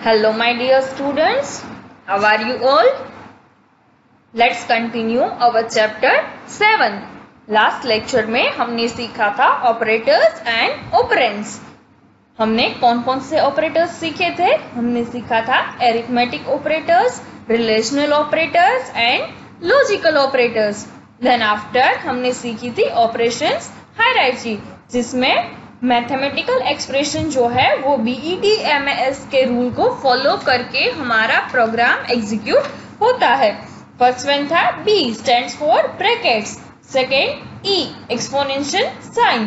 Hello my dear students, how are you all? Let's continue our chapter 7. Last lecture में हमने सीखा था operators and operands. हमने कौन कौन से ऑपरेटर्स सीखे थे? हमने सीखा था arithmetic operators, relational operators and logical operators. Then after हमने सीखी थी ऑपरेशंस हायरार्की, जिसमें मैथमेटिकल एक्सप्रेशन जो है वो BETMAS के रूल को फॉलो करके हमारा प्रोग्राम एग्जीक्यूट होता है. फर्स्ट वन था B stands for brackets, second E exponential sign,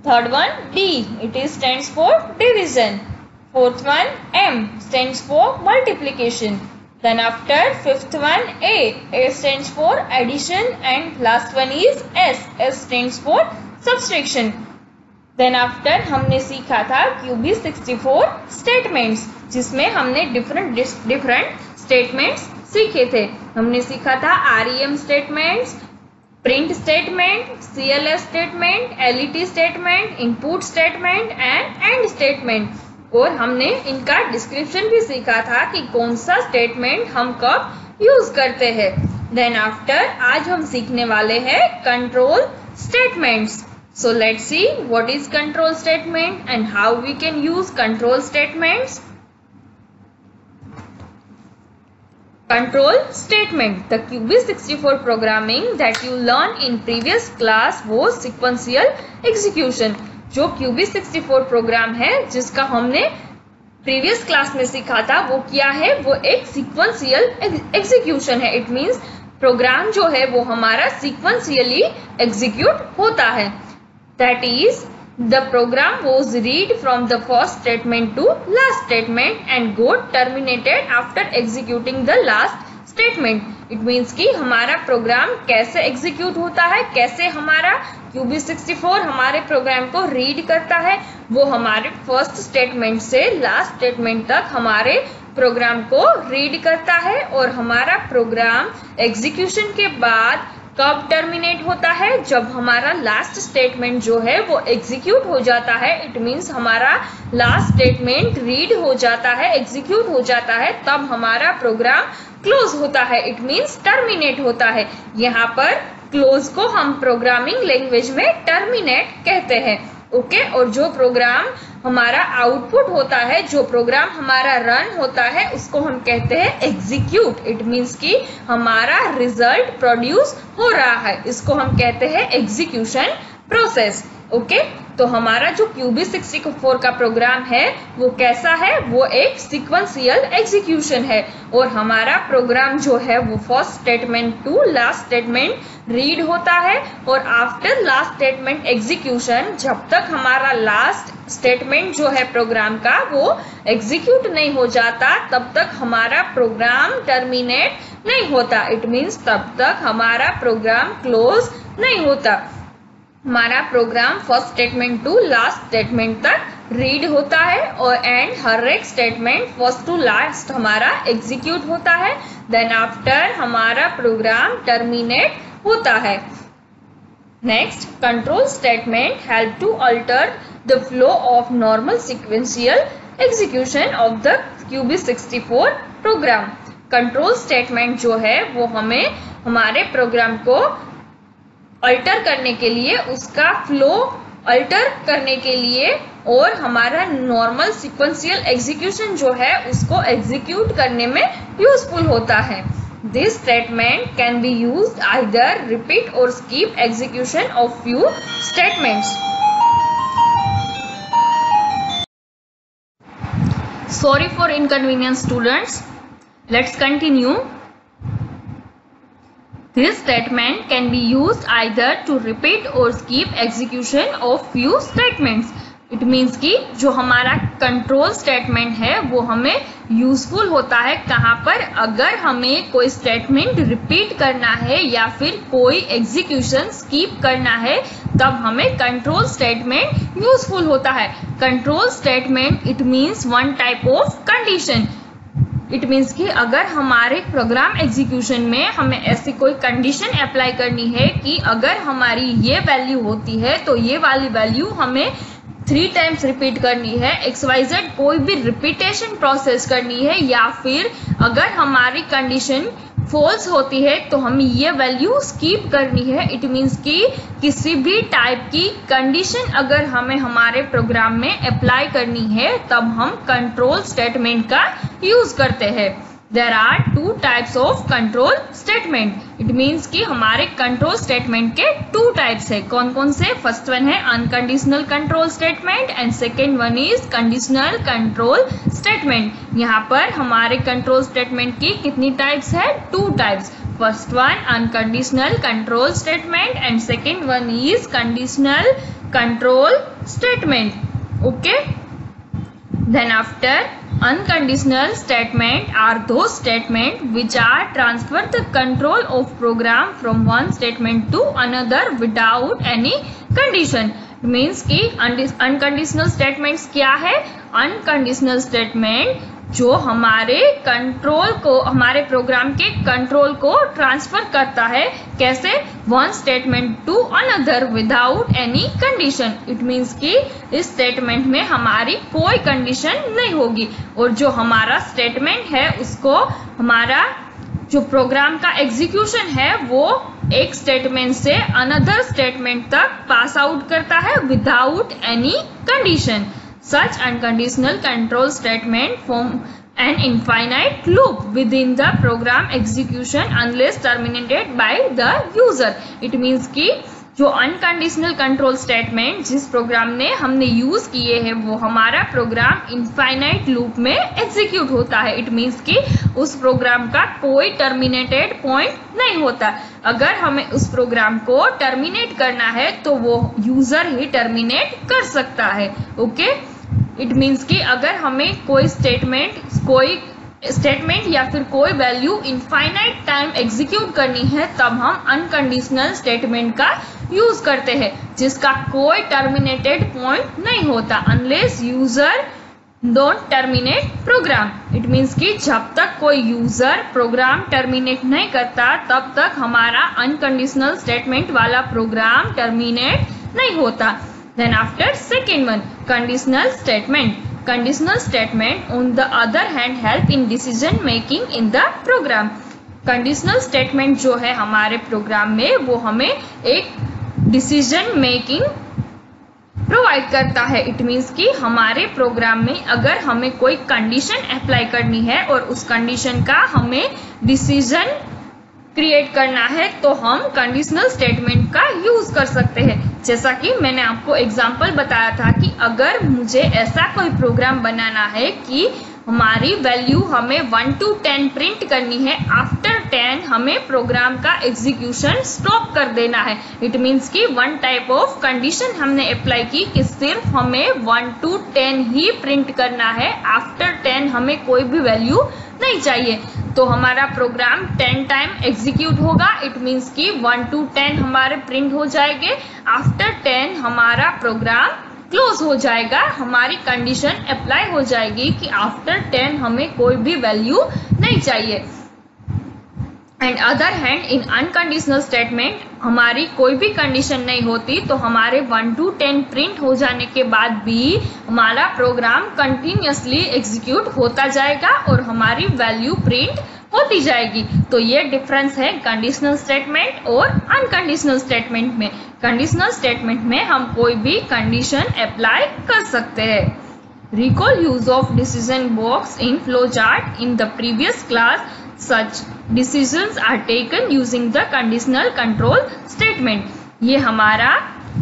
third one D it is stands for division, fourth one M stands for multiplication, then after fifth one A stands for addition and last one is S stands for subtraction. Then after हमने सीखा था QB64 statements, जिसमें हमने different statements सीखे थे. हमने सीखा था REM statements, print statement, CLS statement, LET statement, input statement and and statement. और हमने इनका डिस्क्रिप्शन भी सीखा था कि कौन सा स्टेटमेंट हम कब यूज करते हैं. देन आफ्टर आज हम सीखने वाले हैं control statements. So let's see what is control statement and how we can use control statements. Control statement. The QB64 programming that you learned in previous class was sequential execution. जो QB64 programme है जिसका हमने previous class में सीखा था वो क्या है? वो एक सीक्वेंशियल एग्जीक्यूशन है. इट मींस प्रोग्राम जो है वो हमारा सीक्वेंशियली एग्जीक्यूट होता है. That is, the program was read from the first statement to last statement and got terminated after executing the last statement. It means कि हमारा प्रोग्राम कैसे एग्जीक्यूट होता है, कैसे हमारा QB64 हमारे प्रोग्राम को रीड करता है. वो हमारे फर्स्ट स्टेटमेंट से लास्ट स्टेटमेंट तक हमारे प्रोग्राम को रीड करता है और हमारा प्रोग्राम एग्जीक्यूशन के बाद कब टर्मिनेट होता है? जब हमारा लास्ट स्टेटमेंट जो है वो एग्जीक्यूट हो जाता है. इट मींस हमारा लास्ट स्टेटमेंट रीड हो जाता है, एग्जीक्यूट हो जाता है, तब हमारा प्रोग्राम क्लोज होता है. इट मींस टर्मिनेट होता है. यहाँ पर क्लोज को हम प्रोग्रामिंग लैंग्वेज में टर्मिनेट कहते हैं. ओके और जो प्रोग्राम हमारा आउटपुट होता है, जो प्रोग्राम हमारा रन होता है, उसको हम कहते हैं एग्जीक्यूट. इट मींस कि हमारा रिजल्ट प्रोड्यूस हो रहा है, इसको हम कहते हैं एग्जीक्यूशन प्रोसेस. ओके तो हमारा जो QB64 का प्रोग्राम है वो कैसा है? वो एक सीक्वेंशियल एग्जीक्यूशन है और हमारा प्रोग्राम जो है वो first statement to last statement read होता है और आफ्टर लास्ट स्टेटमेंट एग्जीक्यूशन, जब तक हमारा लास्ट स्टेटमेंट जो है प्रोग्राम का वो एग्जीक्यूट नहीं हो जाता तब तक हमारा प्रोग्राम टर्मिनेट नहीं होता. इट मींस तब तक हमारा प्रोग्राम क्लोज नहीं होता. हमारा program first statement to last statement तक रीड होता है और एंड हर एक स्टेटमेंट फर्स्ट टू लास्ट हमारा एग्जीक्यूट होता है. देन आफ्टर हमारा प्रोग्राम टर्मिनेट होता है. Next, control statement help to alter the flow of normal sequential execution of the QB64 program. Control statement जो है वो हमें हमारे प्रोग्राम को अल्टर करने के लिए, उसका फ्लो अल्टर करने के लिए और हमारा नॉर्मल सीक्वेंशियल एग्जीक्यूशन जो है उसको एग्जीक्यूट करने में यूजफुल होता है. This statement can be used either repeat or skip execution of few statements. Sorry for inconvenience students. Let's continue. This statement can be used either to repeat or skip execution of few statements. It means कि जो हमारा control statement है वो हमें useful होता है कहाँ पर? अगर हमें कोई स्टेटमेंट रिपीट करना है या फिर कोई एग्जीक्यूशन स्किप करना है तब हमें कंट्रोल स्टेटमेंट यूजफुल होता है. Control statement it means one type of condition. It means कि अगर हमारे प्रोग्राम एग्जीक्यूशन में हमें ऐसी कोई कंडीशन अप्लाई करनी है कि अगर हमारी ये वैल्यू होती है तो ये वाली वैल्यू हमें 3 टाइम्स रिपीट करनी है, XYZ कोई भी रिपीटेशन प्रोसेस करनी है, या फिर अगर हमारी कंडीशन फॉल्स होती है तो हमें ये वैल्यू स्किप करनी है। इट मीन्स कि किसी भी टाइप की कंडीशन अगर हमें हमारे प्रोग्राम में अप्लाई करनी है तब हम कंट्रोल स्टेटमेंट का यूज करते हैं। There are 2 types of control statement. It means कि हमारे कंट्रोल स्टेटमेंट के 2 टाइप्स है। कौन कौन से? फर्स्ट वन है unconditional control statement and second one is conditional control statement. यहाँ पर हमारे कंट्रोल स्टेटमेंट की कितनी टाइप्स है? 2 types. First one unconditional control statement and second one is conditional control statement. Okay, then after unconditional statement are those statement which are transfer the control of program from one statement to another without any condition. means कि unconditional statements क्या है? unconditional statement जो हमारे control को, हमारे programme के control को transfer करता है। कैसे? One statement to another without any condition. It means कि इस स्टेटमेंट में हमारी कोई कंडीशन नहीं होगी और जो हमारा स्टेटमेंट है उसको हमारा जो प्रोग्राम का एग्जीक्यूशन है वो एक स्टेटमेंट से अनदर स्टेटमेंट तक पास आउट करता है without any condition. Such unconditional control statement form an infinite loop within the program execution unless terminated by the user. It means कि जो अनकंडीशनल कंट्रोल स्टेटमेंट जिस प्रोग्राम ने हमने use किए हैं वो हमारा प्रोग्राम इनफाइनाइट लूप में एग्जीक्यूट होता है। इट मीन्स कि उस प्रोग्राम का कोई टर्मिनेटेड पॉइंट नहीं होता। अगर हमें उस प्रोग्राम को टर्मिनेट करना है तो वो यूजर ही टर्मिनेट कर सकता है। ओके, इट मीन्स कि अगर हमें कोई स्टेटमेंट या फिर कोई वैल्यू इनफाइनाइट टाइम एग्जीक्यूट करनी है तब हम अनकंडीशनल स्टेटमेंट का यूज करते हैं जिसका कोई टर्मिनेटेड पॉइंट नहीं होता unless user don't terminate program. It means कि जब तक कोई यूजर प्रोग्राम टर्मिनेट नहीं करता तब तक हमारा अनकंडीशनल स्टेटमेंट वाला प्रोग्राम टर्मिनेट नहीं होता। Then after second one conditional statement. Conditional statement on the other hand help in decision making in the program. Conditional statement जो है हमारे प्रोग्राम में वो हमें एक डिसीजन मेकिंग प्रोवाइड करता है। इट मीन्स कि हमारे प्रोग्राम में अगर हमें कोई कंडीशन अप्लाई करनी है और उस कंडीशन का हमें डिसीजन क्रिएट करना है तो हम कंडीशनल स्टेटमेंट का यूज कर सकते हैं। जैसा कि मैंने आपको एग्जांपल बताया था कि अगर मुझे ऐसा कोई प्रोग्राम बनाना है कि हमारी वैल्यू हमें 1 to 10 प्रिंट करनी है, आफ्टर 10 हमें प्रोग्राम का एग्जीक्यूशन स्टॉप कर देना है। इट मीन्स कि वन टाइप ऑफ कंडीशन हमने अप्लाई की कि सिर्फ हमें 1 to 10 ही प्रिंट करना है, आफ्टर 10 हमें कोई भी वैल्यू नहीं चाहिए। तो हमारा प्रोग्राम 10 टाइम एग्जीक्यूट होगा। इट मीन्स कि 1 to 10 हमारे प्रिंट हो जाएंगे, आफ्टर 10 हमारा प्रोग्राम क्लोज हो जाएगा। हमारी कंडीशन अप्लाई हो जाएगी कि आफ्टर 10 हमें कोई भी वैल्यू नहीं चाहिए। And other hand in unconditional statement हमारी कोई भी कंडीशन नहीं होती तो हमारे 1 to 10 प्रिंट हो जाने के बाद भी हमारा प्रोग्राम कंटिन्यूअसली एग्जीक्यूट होता जाएगा और हमारी वैल्यू प्रिंट होती जाएगी। तो ये डिफरेंस है कंडीशनल स्टेटमेंट और अनकंडीशनल स्टेटमेंट में। कंडीशनल स्टेटमेंट में हम कोई भी कंडीशन अप्लाई कर सकते हैं। Recall use of decision box in flowchart in the previous class. Such decisions are taken using the conditional control statement. ये हमारा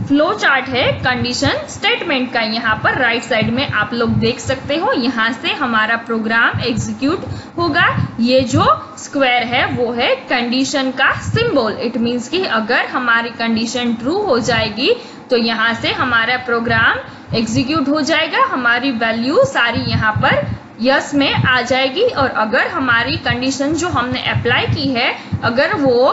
फ्लो चार्ट है कंडीशन स्टेटमेंट का। यहाँ पर राइट साइड में आप लोग देख सकते हो, यहाँ से हमारा प्रोग्राम एग्जीक्यूट होगा। ये जो स्क्वायर है वो है कंडीशन का सिंबल। इट मीन्स कि अगर हमारी कंडीशन ट्रू हो जाएगी तो यहाँ से हमारा प्रोग्राम एग्जीक्यूट हो जाएगा, हमारी वैल्यू सारी यहाँ पर यस में आ जाएगी। और अगर हमारी कंडीशन जो हमने अप्लाई की है अगर वो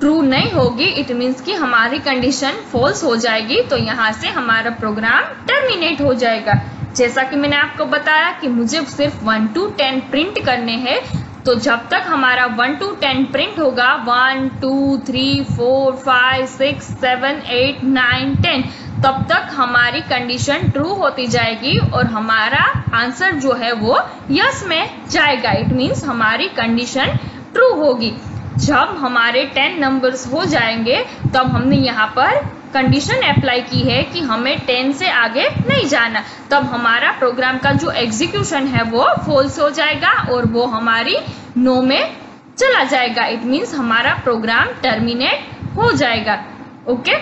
ट्रू नहीं होगी, इट मीन्स कि हमारी कंडीशन फॉल्स हो जाएगी, तो यहाँ से हमारा प्रोग्राम टर्मिनेट हो जाएगा। जैसा कि मैंने आपको बताया कि मुझे सिर्फ 1 to 10 प्रिंट करने हैं, तो जब तक हमारा 1 to 10 प्रिंट होगा 1 2 3 4 5 6 7 8 9 10, तब तक हमारी कंडीशन ट्रू होती जाएगी और हमारा आंसर जो है वो यस में जाएगा। इट मीन्स हमारी कंडीशन ट्रू होगी। जब हमारे 10 नंबर्स हो जाएंगे तब हमने यहाँ पर कंडीशन अप्लाई की है कि हमें 10 से आगे नहीं जाना, तब हमारा प्रोग्राम का जो एग्जीक्यूशन है वो फॉल्स हो जाएगा और वो हमारी नो में चला जाएगा। इट मीन्स हमारा प्रोग्राम टर्मिनेट हो जाएगा। Okay,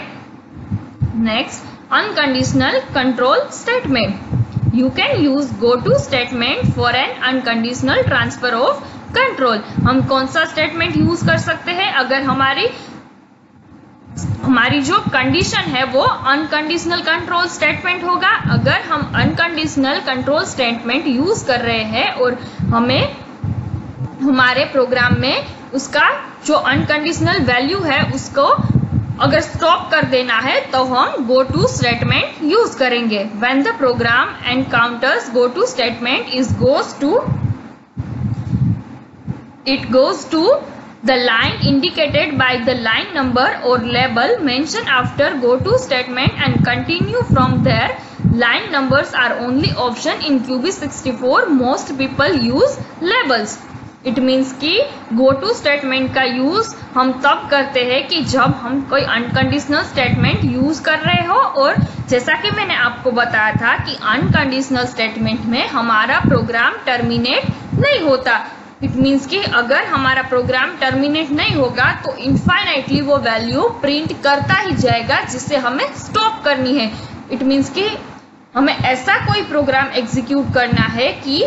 next, unconditional control statement. You can use go to statement for an unconditional transfer of control. हम कौन सा स्टेटमेंट यूज कर सकते हैं अगर हमारी जो कंडीशन है वो अनकंडीशनल कंट्रोल स्टेटमेंट होगा। अगर हम अनकंडीशनल कंट्रोल स्टेटमेंट यूज कर रहे हैं और हमें हमारे प्रोग्राम में उसका जो अनकंडीशनल वैल्यू है उसको अगर स्टॉप कर देना है तो हम गो टू स्टेटमेंट यूज करेंगे। When the program encounters go to statement it goes to the line indicated by the line number or label mentioned after go to statement and continue from there. Line numbers are only option in QB64. Most people use labels. It means कि go to statement का use हम तब करते हैं कि जब हम कोई अनकंडीशनल स्टेटमेंट यूज कर रहे हो, और जैसा कि मैंने आपको बताया था कि अनकंडीशनल स्टेटमेंट में हमारा प्रोग्राम टर्मिनेट नहीं होता। इट मीन्स कि अगर हमारा प्रोग्राम टर्मिनेट नहीं होगा तो इनफाइनाइटली वो वैल्यू प्रिंट करता ही जाएगा जिससे हमें स्टॉप करनी है। इट मीन्स कि हमें ऐसा कोई प्रोग्राम एग्जीक्यूट करना है कि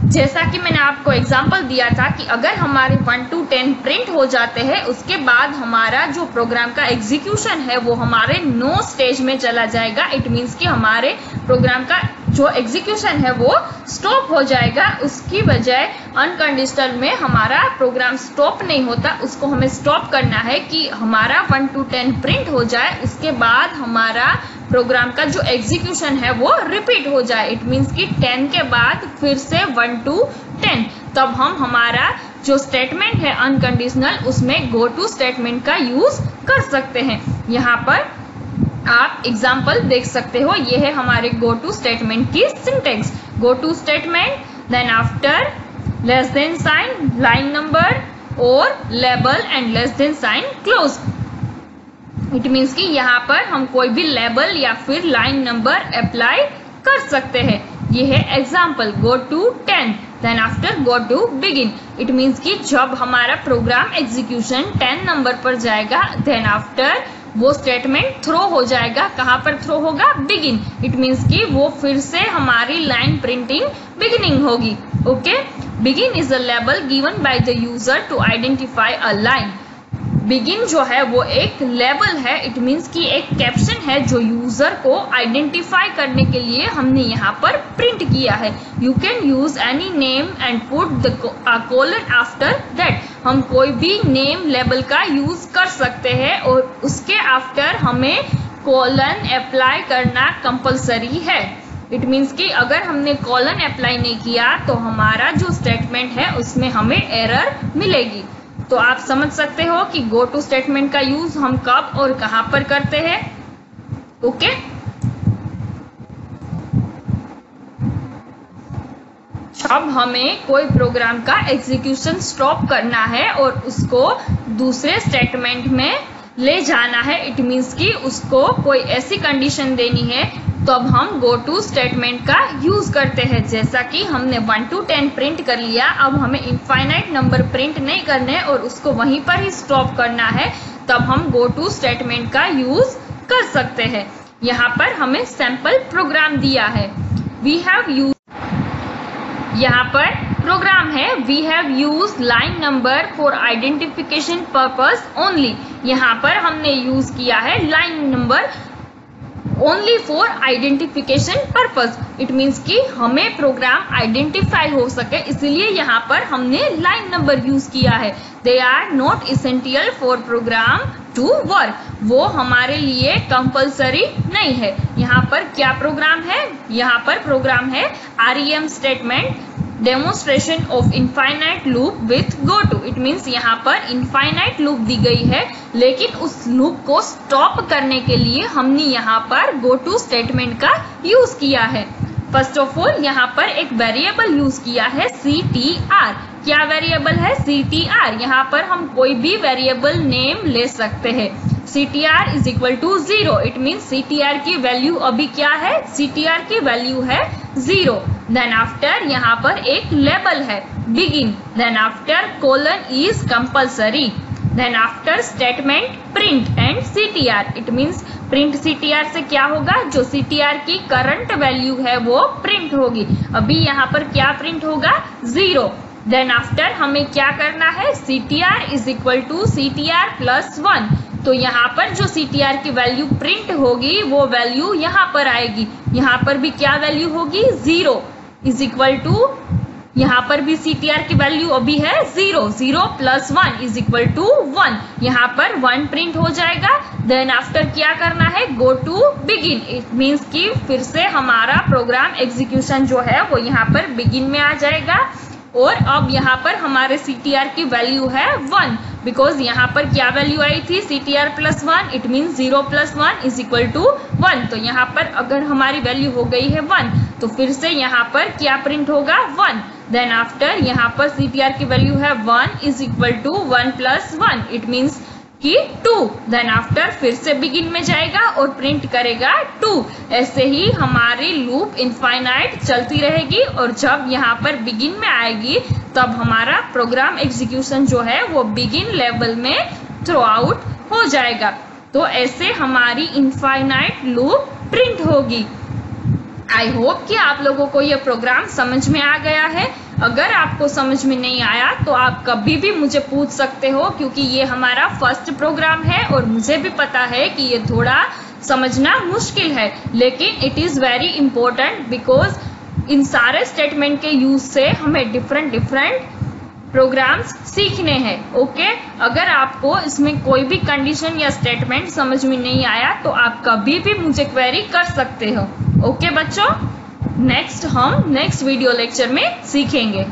जैसा कि मैंने आपको एग्जांपल दिया था कि अगर हमारे 1 to 10 प्रिंट हो जाते हैं उसके बाद हमारा जो प्रोग्राम का एग्जीक्यूशन है वो हमारे नो स्टेज में चला जाएगा। इट मीन्स कि हमारे प्रोग्राम का जो एग्जीक्यूशन है वो स्टॉप हो जाएगा। उसकी बजाय अनकंडीशनल में हमारा प्रोग्राम स्टॉप नहीं होता, उसको हमें स्टॉप करना है कि हमारा 1 to 10 प्रिंट हो जाए, उसके बाद हमारा प्रोग्राम का जो एग्जीक्यूशन है वो रिपीट हो जाए। इट मीन्स कि 10 के बाद फिर से 1 to 10, तब हम हमारा जो स्टेटमेंट है अनकंडीशनल उसमें गो टू स्टेटमेंट का यूज कर सकते हैं। यहाँ पर आप एग्जाम्पल देख सकते हो, ये है हमारे गो टू स्टेटमेंट की syntax. Go to statement, then after less than sign, line number or label and less than sign close. It means कि यहाँ पर हम कोई भी लेबल या फिर लाइन नंबर अप्लाई कर सकते हैं। ये है example, go to 10, then after go to begin. It means कि जब हमारा प्रोग्राम एग्जीक्यूशन 10 नंबर पर जाएगा देन आफ्टर वो स्टेटमेंट थ्रो हो जाएगा। कहाँ पर थ्रो होगा? बिगिन। इट मीन्स कि वो फिर से हमारी लाइन प्रिंटिंग बिगिनिंग होगी। Okay, begin is a label given by the user to identify a line. Begin जो है वो एक लेबल है। इट मीन्स कि एक कैप्शन है जो यूजर को आइडेंटिफाई करने के लिए हमने यहाँ पर प्रिंट किया है। You can use any name and put the colon after that. हम कोई भी नेम लेबल का यूज कर सकते हैं और उसके आफ्टर हमें कोलन अप्लाई करना कंपलसरी है। इट मीन्स कि अगर हमने कोलन अप्लाई नहीं किया तो हमारा जो स्टेटमेंट है उसमें हमें एरर मिलेगी। तो आप समझ सकते हो कि गो टू स्टेटमेंट का यूज हम कब और कहां पर करते हैं। ओके, अब हमें कोई प्रोग्राम का एग्जीक्यूशन स्टॉप करना है और उसको दूसरे स्टेटमेंट में ले जाना है। इट मीन्स कि उसको कोई ऐसी कंडीशन देनी है तो अब हम गो टू स्टेटमेंट का यूज करते हैं। जैसा कि हमने 1 to 10 प्रिंट कर लिया, अब हमें इनफाइनाइट नंबर प्रिंट नहीं करने और उसको वहीं पर ही स्टॉप करना है, तब हम गो टू स्टेटमेंट का यूज कर सकते हैं। यहाँ पर हमें सैंपल प्रोग्राम दिया है। वी हैव यूज, यहाँ पर प्रोग्राम है, we have use line number for identification purpose only. यहाँ पर हमने यूज किया है line number only for identification purpose. It means कि हमें प्रोग्राम आइडेंटिफाई हो सके, इसलिए यहाँ पर हमने लाइन नंबर यूज किया है। They are not essential for program to work. वो हमारे लिए कंपलसरी नहीं है। यहाँ पर क्या प्रोग्राम है? यहाँ पर प्रोग्राम है REM statement. Demonstration of infinite loop with go to. It means यहाँ पर इनफाइनाइट लूप दी गई है, लेकिन उस लूप को स्टॉप करने के लिए हमने यहाँ पर गो टू स्टेटमेंट का यूज किया है। फर्स्ट ऑफ ऑल यहाँ पर एक वेरिएबल यूज किया है CTR। क्या वेरिएबल है? CTR। यहाँ पर हम कोई भी वेरिएबल नेम ले सकते हैं। CTR is equal to 0। It means CTR की वैल्यू अभी क्या है? CTR की वैल्यू है 0। देन आफ्टर यहाँ पर एक लेबल है begin, then after colon is compulsory, then after statement print and CTR। It means print CTR से क्या होगा? जो CTR की करंट वैल्यू है वो प्रिंट होगी। अभी यहाँ पर क्या प्रिंट होगा? 0। देन आफ्टर हमें क्या करना है? CTR is equal to CTR plus 1। तो यहाँ पर जो CTR की वैल्यू प्रिंट होगी वो वैल्यू यहाँ पर आएगी। यहाँ पर भी क्या वैल्यू होगी? 0 इज इक्वल टू, यहाँ पर भी CTR की वैल्यू अभी है 0। 0 प्लस 1 इज इक्वल टू 1। यहाँ पर 1 प्रिंट हो जाएगा। देन आफ्टर क्या करना है? Go to begin. It means कि फिर से हमारा प्रोग्राम एग्जीक्यूशन जो है वो यहाँ पर बिगिन में आ जाएगा। और अब यहाँ पर हमारे CTR की वैल्यू है 1, बिकॉज यहाँ पर क्या वैल्यू आई थी? CTR plus 1। It means 0 plus 1 is equal to 1। तो यहाँ पर अगर हमारी वैल्यू हो गई है 1, तो फिर से यहाँ पर क्या प्रिंट होगा? 1। देन आफ्टर यहाँ पर CTR की वैल्यू है 1 is equal to 1 plus 1। It means कि 2। देन आफ्टर फिर से बिगिन में जाएगा और प्रिंट करेगा 2। ऐसे ही हमारी लूप इनफाइनाइट चलती रहेगी, और जब यहाँ पर बिगिन में आएगी तब हमारा प्रोग्राम एग्जीक्यूशन जो है वो बिगिन लेवल में थ्रो आउट हो जाएगा। तो ऐसे हमारी इनफाइनाइट लूप प्रिंट होगी। आई होप कि आप लोगों को यह प्रोग्राम समझ में आ गया है। अगर आपको समझ में नहीं आया तो आप कभी भी मुझे पूछ सकते हो, क्योंकि ये हमारा फर्स्ट प्रोग्राम है और मुझे भी पता है कि ये थोड़ा समझना मुश्किल है, लेकिन it is very important because in सारे स्टेटमेंट के यूज से हमें डिफरेंट प्रोग्राम्स सीखने हैं। ओके, अगर आपको इसमें कोई भी कंडीशन या स्टेटमेंट समझ में नहीं आया तो आप कभी भी मुझे क्वेरी कर सकते हो। ओके बच्चों, हम नेक्स्ट वीडियो लेक्चर में सीखेंगे।